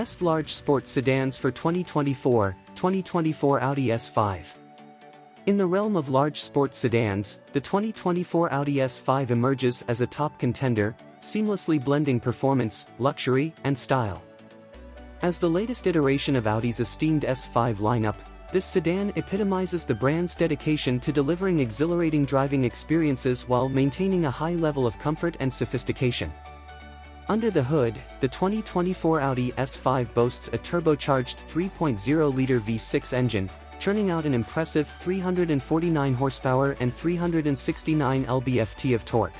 Best Large Sports Sedans for 2024 Audi S5. In the realm of large sports sedans, the 2024 Audi S5 emerges as a top contender, seamlessly blending performance, luxury, and style. As the latest iteration of Audi's esteemed S5 lineup, this sedan epitomizes the brand's dedication to delivering exhilarating driving experiences while maintaining a high level of comfort and sophistication. Under the hood, the 2024 Audi S5 boasts a turbocharged 3.0-liter V6 engine, churning out an impressive 349 horsepower and 369 lb-ft of torque.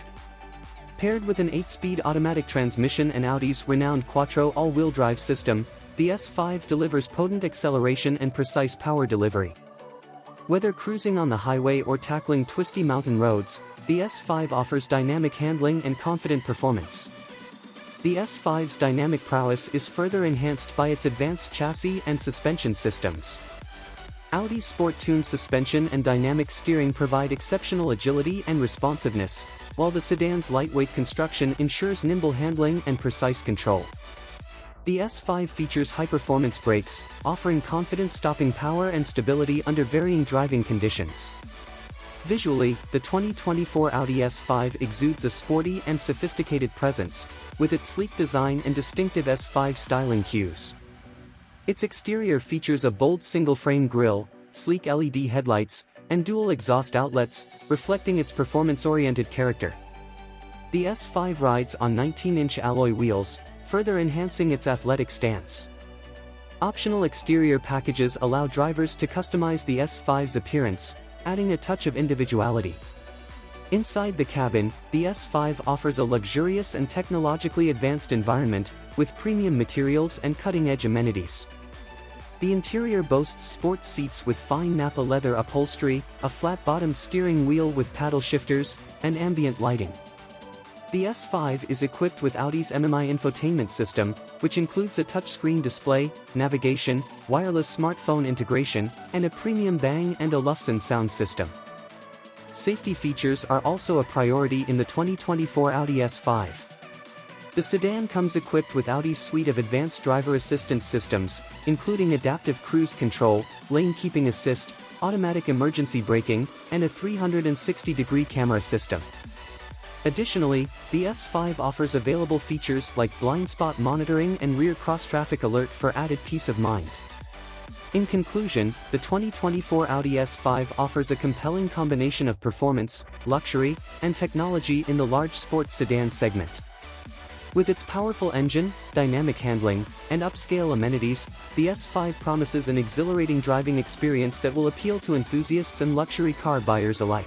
Paired with an 8-speed automatic transmission and Audi's renowned Quattro all-wheel drive system, the S5 delivers potent acceleration and precise power delivery. Whether cruising on the highway or tackling twisty mountain roads, the S5 offers dynamic handling and confident performance. The S5's dynamic prowess is further enhanced by its advanced chassis and suspension systems. Audi's sport-tuned suspension and dynamic steering provide exceptional agility and responsiveness, while the sedan's lightweight construction ensures nimble handling and precise control. The S5 features high-performance brakes, offering confident stopping power and stability under varying driving conditions. Visually, the 2024 Audi S5 exudes a sporty and sophisticated presence, with its sleek design and distinctive S5 styling cues. Its exterior features a bold single-frame grille, sleek LED headlights, and dual exhaust outlets, reflecting its performance-oriented character. The S5 rides on 19-inch alloy wheels, further enhancing its athletic stance. Optional exterior packages allow drivers to customize the S5's appearance, adding a touch of individuality. Inside the cabin, the S5 offers a luxurious and technologically advanced environment, with premium materials and cutting-edge amenities. The interior boasts sports seats with fine Napa leather upholstery, a flat-bottomed steering wheel with paddle shifters, and ambient lighting. The S5 is equipped with Audi's MMI infotainment system, which includes a touchscreen display, navigation, wireless smartphone integration, and a premium Bang & Olufsen sound system. Safety features are also a priority in the 2024 Audi S5. The sedan comes equipped with Audi's suite of advanced driver assistance systems, including adaptive cruise control, lane keeping assist, automatic emergency braking, and a 360-degree camera system. Additionally, the S5 offers available features like blind spot monitoring and rear cross-traffic alert for added peace of mind. In conclusion, the 2024 Audi S5 offers a compelling combination of performance, luxury, and technology in the large sports sedan segment. With its powerful engine, dynamic handling, and upscale amenities, the S5 promises an exhilarating driving experience that will appeal to enthusiasts and luxury car buyers alike.